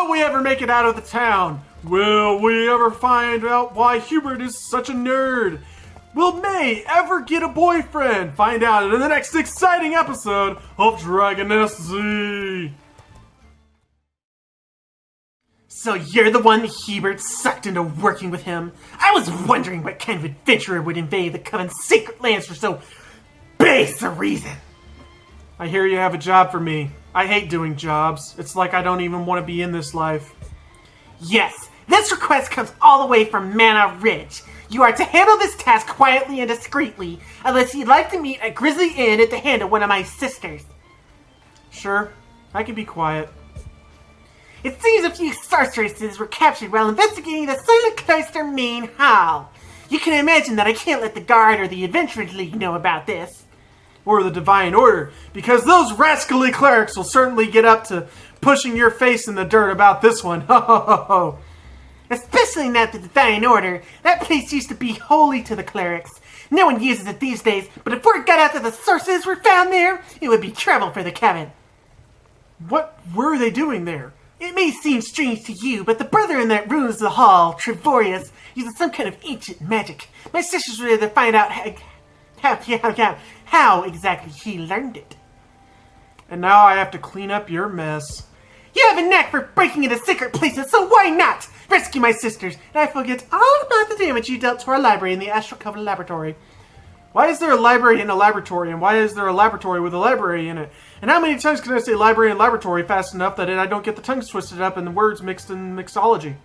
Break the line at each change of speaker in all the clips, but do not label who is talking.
Will we ever make it out of the town? Will we ever find out why Hubert is such a nerd? Will May ever get a boyfriend? Find out in the next exciting episode of Dragon SZ.
So you're the one Hubert sucked into working with him? I was wondering what kind of adventurer would invade the Coven's sacred lands for so base a reason.
I hear you have a job for me. I hate doing jobs. It's like I don't even want to be in this life.
Yes, this request comes all the way from Mana Ridge. You are to handle this task quietly and discreetly, unless you'd like to meet at Grizzly Inn at the hand of one of my sisters.
Sure, I can be quiet.
It seems a few sorceresses were captured while investigating the Silent Cloister main hall. You can imagine that I can't let the Guard or the Adventurers League know about this.
Or the Divine Order, because those rascally clerics will certainly get up to pushing your face in the dirt about this one. Ho ho ho ho.
Especially not the Divine Order. That place used to be holy to the clerics. No one uses it these days, but if word got out that the sorcerers were found there, it would be trouble for the Coven.
What were they doing there?
It may seem strange to you, but the brother in that ruins the hall, Trevorius, uses some kind of ancient magic. My sisters were there to find out how exactly he learned it.
And now I have to clean up your mess.
You have a knack for breaking into secret places, so why not? Rescue my sisters, and I forget all about the damage you dealt to our library in the Astral Coven Laboratory.
Why is there a library in a laboratory, and why is there a laboratory with a library in it? And how many times can I say library and laboratory fast enough that I don't get the tongues twisted up and the words mixed in mixology?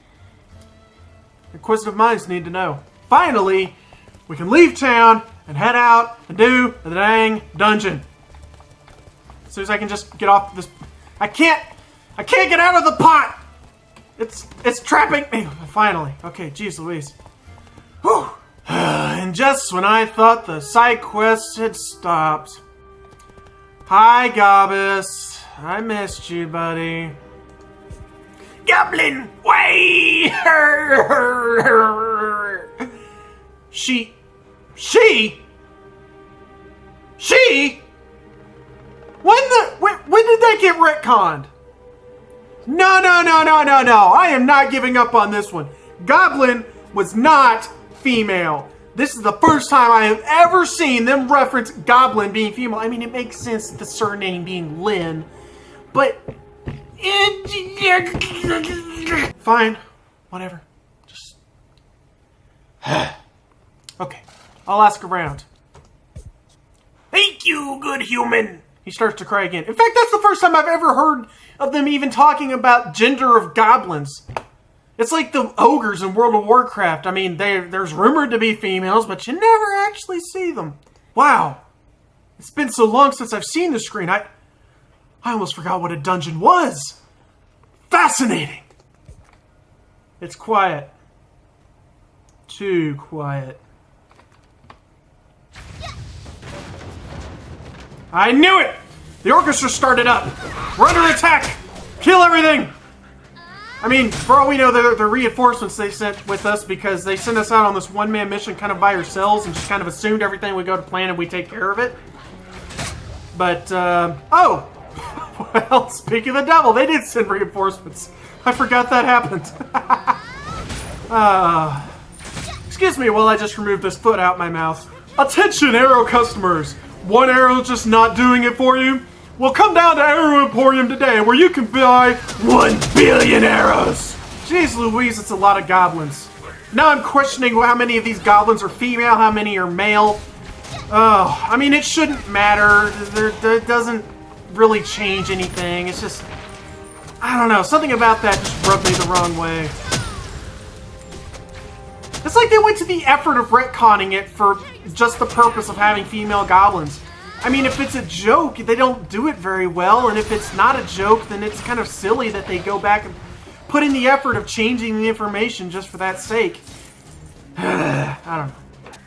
Inquisitive minds need to know. Finally, we can leave town and head out and do the dang dungeon. As soon as I can just get off this... I can't get out of the pot! It's trapping me. Finally. Okay, geez Louise. Whew. And just when I thought the side quests had stopped. Hi, Gobbus. I missed you, buddy.
Goblin, way!
She? When did that get retconned? No. I am not giving up on this one. Goblin was not female. This is the first time I have ever seen them reference Goblin being female. I mean, it makes sense, the surname being Lynn, but... Fine. Whatever. Just... Okay. I'll ask around.
Thank you, good human.
He starts to cry again. In fact, that's the first time I've ever heard of them even talking about gender of goblins. It's like the ogres in World of Warcraft. I mean, there's rumored to be females, but you never actually see them. Wow. It's been so long since I've seen the screen. I almost forgot what a dungeon was. Fascinating. It's quiet. Too quiet. I knew it! The orchestra started up. We're under attack. Kill everything. I mean, for all we know, they're reinforcements they sent with us because they sent us out on this one-man mission kind of by ourselves and just kind of assumed everything would go to plan and we take care of it. But, oh! Well, speaking of the devil, they did send reinforcements. I forgot that happened. Excuse me while I just remove this foot out my mouth. Attention, arrow customers! One arrow just not doing it for you? Well, come down to Arrow Emporium today where you can buy 1 billion arrows! Jeez Louise, it's a lot of goblins. Now I'm questioning how many of these goblins are female, how many are male. Oh, I mean, it shouldn't matter. It doesn't really change anything. It's just... I don't know. Something about that just rubbed me the wrong way. It's like they went to the effort of retconning it for just the purpose of having female goblins. I mean, if it's a joke, they don't do it very well, and if it's not a joke, then it's kind of silly that they go back and put in the effort of changing the information just for that sake. I don't know.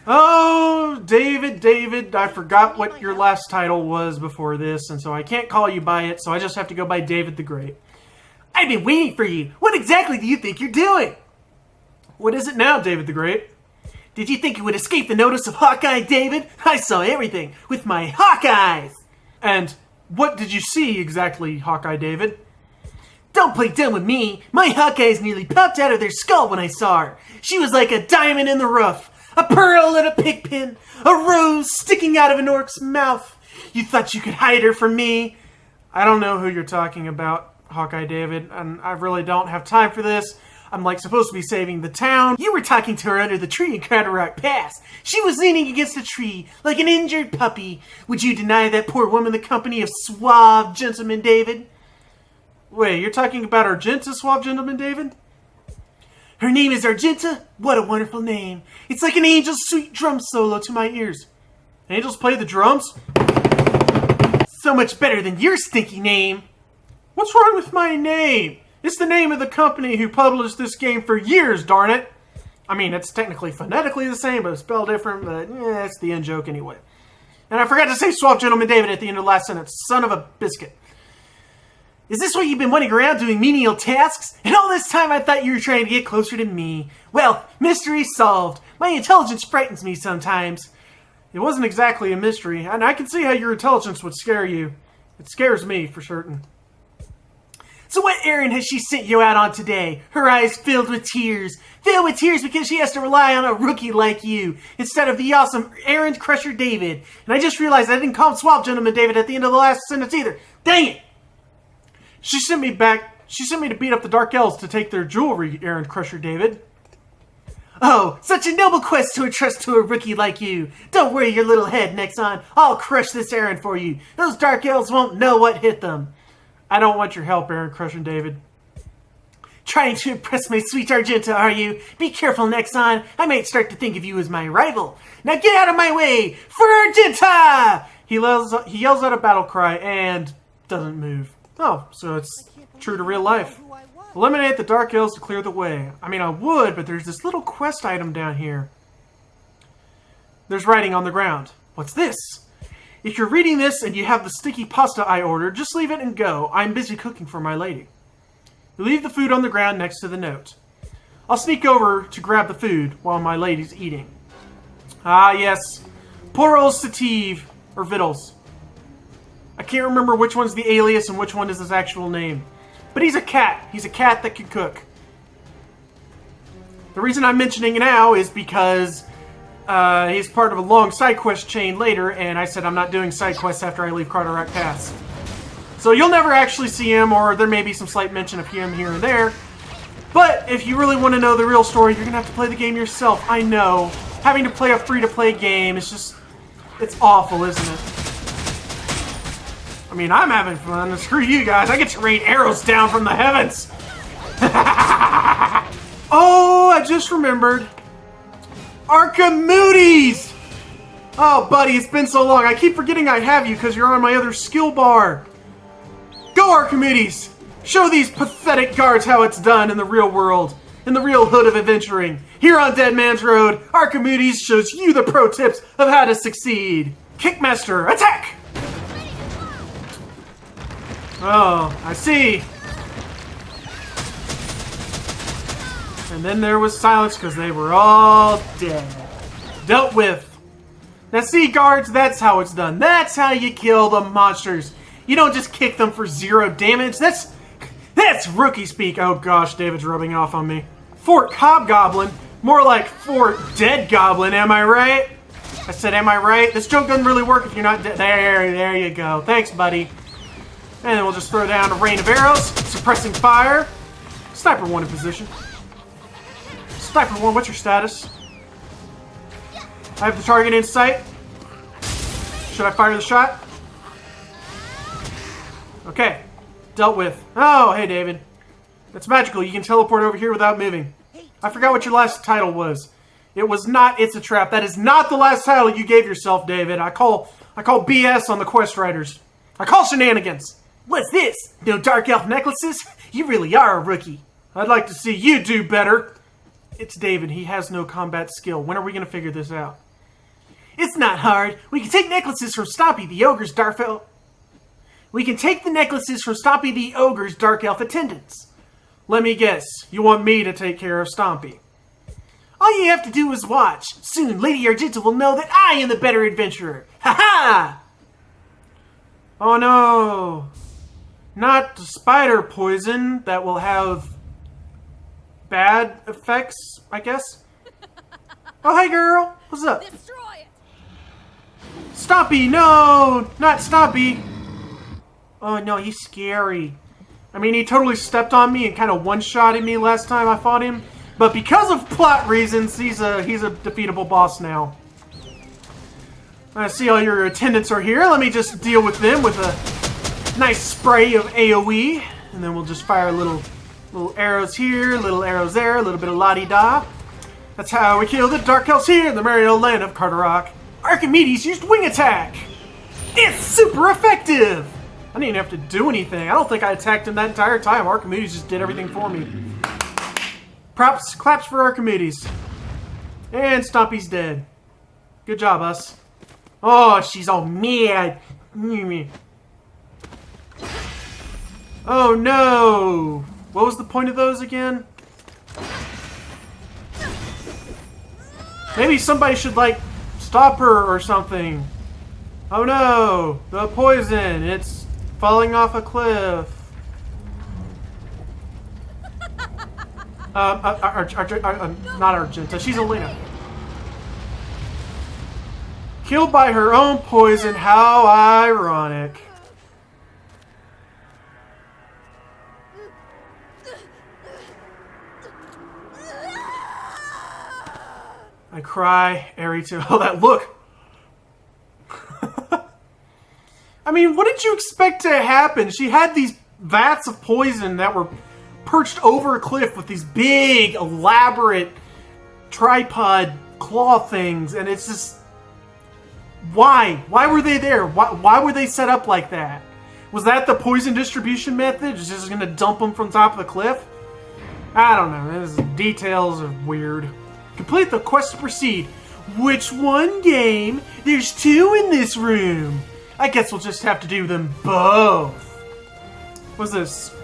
Oh, David, I forgot what your last title was before this, and so I can't call you by it, so I just have to go by David the Great.
I've been waiting for you. What exactly do you think you're doing?
What is it now, David the Great?
Did you think you would escape the notice of Hawkeye, David? I saw everything with my Hawk eyes.
And what did you see exactly, Hawkeye David?
Don't play dumb with me. My Hawkeyes nearly popped out of their skull when I saw her. She was like a diamond in the rough, a pearl in a pigpen, a rose sticking out of an orc's mouth. You thought you could hide her from me?
I don't know who you're talking about, Hawkeye David, and I really don't have time for this. I'm supposed to be saving the town.
You were talking to her under the tree in Cataract Pass. She was leaning against a tree like an injured puppy. Would you deny that poor woman the company of suave gentlemen, David?
Wait, you're talking about Argenta, suave gentleman, David?
Her name is Argenta. What a wonderful name. It's like an angel's sweet drum solo to my ears.
Angels play the drums?
So much better than your stinky name.
What's wrong with my name? It's the name of the company who published this game for years, darn it. I mean, it's technically phonetically the same, but it's spelled different, but it's the end joke anyway. And I forgot to say Suave Gentleman David at the end of the last sentence. Son of a biscuit.
Is this why you've been running around doing menial tasks? And all this time I thought you were trying to get closer to me. Well, mystery solved. My intelligence frightens me sometimes.
It wasn't exactly a mystery, and I can see how your intelligence would scare you. It scares me, for certain.
So what errand has she sent you out on today? Her eyes filled with tears. Filled with tears because she has to rely on a rookie like you instead of the awesome errand crusher David. And I just realized I didn't call him Suave Gentleman David at the end of the last sentence either. Dang it!
She sent me to beat up the Dark Elves to take their jewelry, errand crusher David.
Oh, such a noble quest to entrust to a rookie like you. Don't worry your little head, Nexon. I'll crush this errand for you. Those Dark Elves won't know what hit them.
I don't want your help, errand crusher David.
Trying to impress my sweet Argenta, are you? Be careful, Nexon. I might start to think of you as my rival. Now get out of my way! For Argenta!
He yells out a battle cry and doesn't move. Oh, so it's true to real life. Eliminate the Dark Elves to clear the way. I mean, I would, but there's this little quest item down here. There's writing on the ground. What's this? If you're reading this and you have the sticky pasta I ordered, just leave it and go. I'm busy cooking for my lady. You leave the food on the ground next to the note. I'll sneak over to grab the food while my lady's eating. Ah, yes. Poor old Sative, or Vittles. I can't remember which one's the alias and which one is his actual name. But he's a cat. He's a cat that can cook. The reason I'm mentioning it now is because he's part of a long side quest chain later, and I said I'm not doing side quests after I leave Carteret Pass. So you'll never actually see him, or there may be some slight mention of him here and there. But if you really want to know the real story, you're going to have to play the game yourself. I know. Having to play a free-to-play game is just... it's awful, isn't it? I mean, I'm having fun, and screw you guys. I get to rain arrows down from the heavens. Oh, I just remembered. Archimoodes! Oh, buddy, it's been so long. I keep forgetting I have you because you're on my other skill bar. Go, Archimoodes! Show these pathetic guards how it's done in the real world, in the real hood of adventuring. Here on Dead Man's Road, Archimoodes shows you the pro tips of how to succeed. Kickmaster, attack! Oh, I see. And then there was silence because they were all dead. Dealt with. Now see, guards, that's how it's done. That's how you kill the monsters. You don't just kick them for 0 damage. That's rookie speak. Oh gosh, David's rubbing off on me. Fort Hobgoblin. More like Fort Dead Goblin, am I right? I said, am I right? This joke doesn't really work if you're not dead. There you go. Thanks, buddy. And then we'll just throw down a rain of arrows, suppressing fire. Sniper 1 in position. Sniper 1, what's your status? I have the target in sight. Should I fire the shot? Okay. Dealt with. Oh, hey, David. That's magical. You can teleport over here without moving. I forgot what your last title was. It was not It's a Trap. That is not the last title you gave yourself, David. I call BS on the quest writers. I call shenanigans.
What's this? No dark elf necklaces? You really are a rookie.
I'd like to see you do better. It's David. He has no combat skill. When are we going to figure this out?
It's not hard. We can take necklaces from Stompy the Ogre's Dark Elf. We can take the necklaces from Stompy the Ogre's Dark Elf attendants.
Let me guess. You want me to take care of Stompy?
All you have to do is watch. Soon, Lady Argenta will know that I am the better adventurer. Ha ha!
Oh no. Not spider poison that will have bad effects, I guess. Oh, hey girl. What's up?
Destroy it.
Stompy, no! Not Stompy. Oh no, he's scary. I mean, he totally stepped on me and kind of one-shotted me last time I fought him. But because of plot reasons, he's a defeatable boss now. I see all your attendants are here. Let me just deal with them with a nice spray of AoE. And then we'll just fire little arrows here, little arrows there, a little bit of la-di-da. That's how we kill the Dark Elves here in the merry old land of Carterock. Archimedes used wing attack. It's super effective. I didn't even have to do anything. I don't think I attacked him that entire time. Archimedes just did everything for me. Props, claps for Archimedes. And Stompy's dead. Good job, us. Oh, she's all mad. Oh no! What was the point of those again? Maybe somebody should, like, stop her or something. Oh no! The poison! It's falling off a cliff. Not Argenta. She's Elena. Killed by her own poison. How ironic. I cry, Eri too. Oh, that look! I mean, what did you expect to happen? She had these vats of poison that were perched over a cliff with these big, elaborate tripod claw things, and it's just... Why? Why were they there? Why were they set up like that? Was that the poison distribution method? Just going to dump them from top of the cliff? I don't know. Those details are weird. Complete the quest to proceed. Which one game? There's two in this room. I guess we'll just have to do them both. What's this?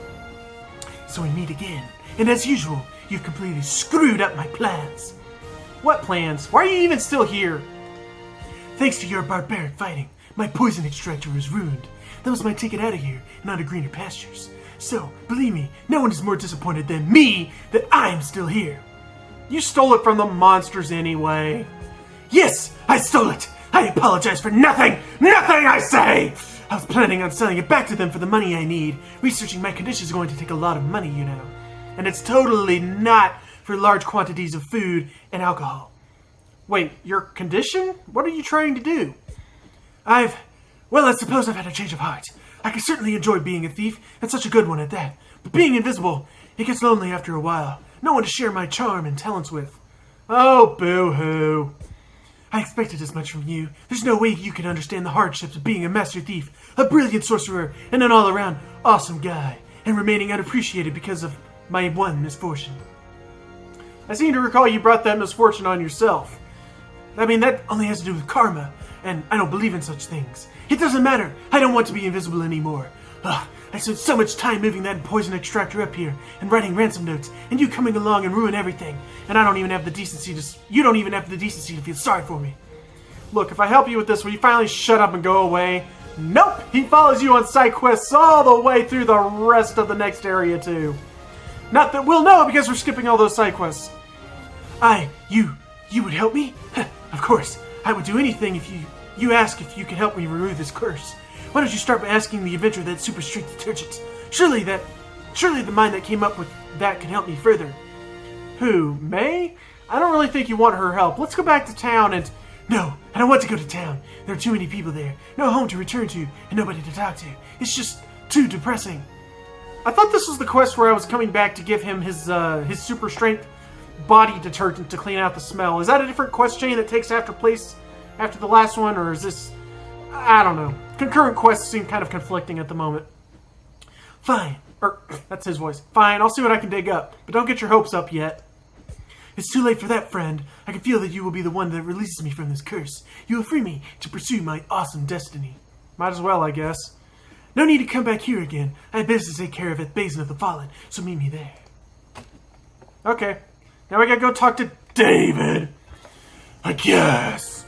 So we meet again. And as usual, you've completely screwed up my plans. What plans? Why are you even still here? Thanks to your barbaric fighting, my poison extractor was ruined. That was my ticket out of here and onto greener pastures. So, believe me, no one is more disappointed than me that I'm still here. You stole it from the monsters anyway. Yes, I stole it. I apologize for nothing. Nothing, I say. I was planning on selling it back to them for the money I need. Researching my condition is going to take a lot of money, you know. And it's totally not for large quantities of food and alcohol. Wait, your condition? What are you trying to do? Well, I suppose I've had a change of heart. I can certainly enjoy being a thief, and such a good one at that. But being invisible, it gets lonely after a while. No one to share my charm and talents with. Oh, boo-hoo. I expected as much from you. There's no way you can understand the hardships of being a master thief, a brilliant sorcerer, and an all-around awesome guy, and remaining unappreciated because of my one misfortune. I seem to recall you brought that misfortune on yourself. I mean, that only has to do with karma, and I don't believe in such things. It doesn't matter. I don't want to be invisible anymore. Ugh, I spent so much time moving that poison extractor up here and writing ransom notes, and you coming along and ruin everything. And I don't even have the decency to... You don't even have the decency to feel sorry for me. Look, if I help you with this, will you finally shut up and go away? Nope! He follows you on side quests all the way through the rest of the next area, too. Not that we'll know, because we're skipping all those side quests. You would help me? Of course. I would do anything if you ask if you could help me remove this curse. Why don't you start by asking the inventor of that super strength detergent? Surely the mind that came up with that can help me further. Who, May? I don't really think you want her help. Let's go back to town and... No, I don't want to go to town. There are too many people there. No home to return to, and nobody to talk to. It's just too depressing. I thought this was the quest where I was coming back to give him his super strength body detergent to clean out the smell. Is that a different quest chain that takes place after the last one, or is this... I don't know. Concurrent quests seem kind of conflicting at the moment. Fine. That's his voice. Fine, I'll see what I can dig up. But don't get your hopes up yet. It's too late for that, friend. I can feel that you will be the one that releases me from this curse. You will free me to pursue my awesome destiny. Might as well, I guess. No need to come back here again. I have business to take care of at Basin of the Fallen, so meet me there. Okay. Now we gotta go talk to David. I guess.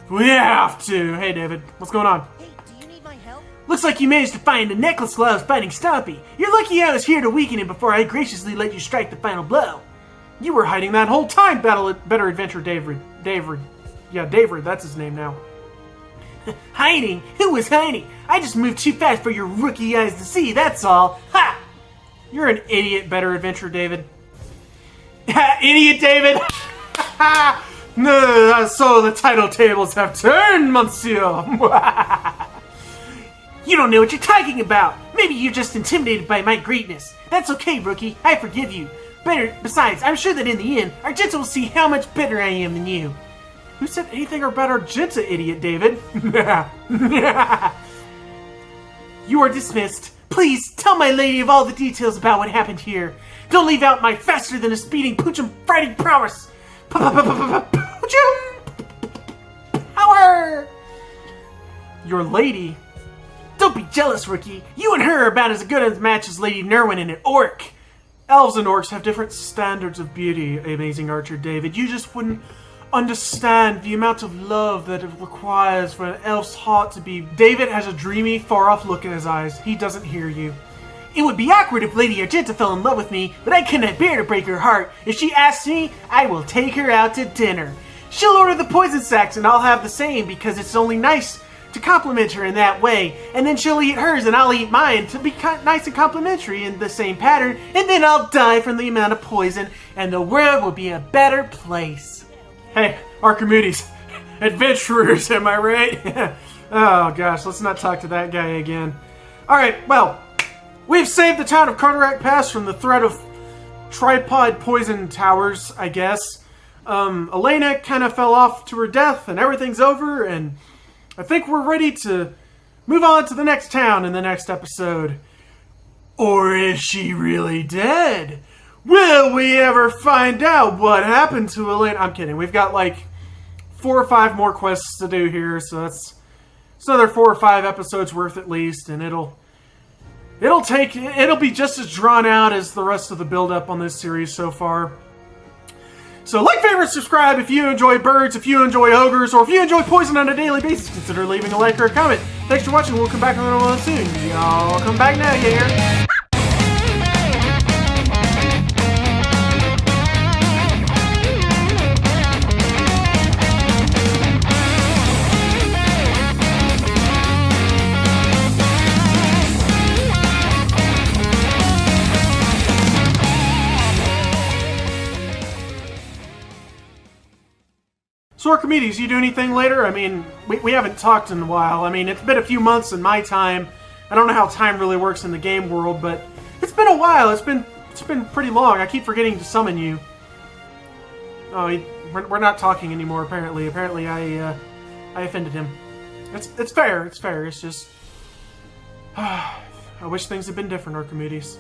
We have to. Hey, David. What's going on?
Hey, do you need my help?
Looks like you managed to find the necklace while I was fighting Stompy. You're lucky I was here to weaken it before I graciously let you strike the final blow.
You were hiding that whole time, Better Adventure David. Yeah, David, that's his name now.
Hiding? Who was hiding? I just moved too fast for your rookie eyes to see, that's all. Ha!
You're an idiot, Better Adventure David. Idiot David! No, so the title tables have turned, monsieur!
You don't know what you're talking about. Maybe you're just intimidated by my greatness. That's okay, rookie. I forgive you. Besides, I'm sure that in the end, Argenta will see how much better I am than you.
Who said anything about Argenta, idiot David?
You are dismissed. Please tell my lady of all the details about what happened here. Don't leave out my faster than a speeding Poochum fighting prowess. Poochum power.
Your lady?
Don't be jealous, rookie. You and her are about as good a match as Lady Nerwin and an orc.
Elves and orcs have different standards of beauty, amazing archer David. You just wouldn't understand the amount of love that it requires for an elf's heart to be... David has a dreamy, far-off look in his eyes. He doesn't hear you.
It would be awkward if Lady Argenta fell in love with me, but I cannot bear to break her heart. If she asks me, I will take her out to dinner. She'll order the poison sacks and I'll have the same because it's only nice to compliment her in that way. And then she'll eat hers and I'll eat mine to be nice and complimentary in the same pattern. And then I'll die from the amount of poison and the world will be a better place.
Hey, Archimoodes. Adventurers, am I right? Oh gosh, let's not talk to that guy again. Alright, well, we've saved the town of Carteret Pass from the threat of tripod poison towers, I guess. Elena kind of fell off to her death and everything's over, and I think we're ready to move on to the next town in the next episode. Or is she really dead? Will we ever find out what happened to Elena? I'm kidding. We've got like 4 or 5 more quests to do here, so that's another 4 or 5 episodes worth at least, and it'll be just as drawn out as the rest of the build-up on this series so far. So like, favorite, subscribe if you enjoy birds, if you enjoy ogres, or if you enjoy poison on a daily basis. Consider leaving a like or a comment. Thanks for watching. We'll come back with another one soon. Y'all come back now, yeah. So Archimedes, you do anything later? I mean, we haven't talked in a while. I mean, it's been a few months in my time. I don't know how time really works in the game world, but it's been a while. It's been pretty long. I keep forgetting to summon you. Oh, we're not talking anymore. Apparently, I offended him. It's fair. It's fair. It's just I wish things had been different, Archimedes.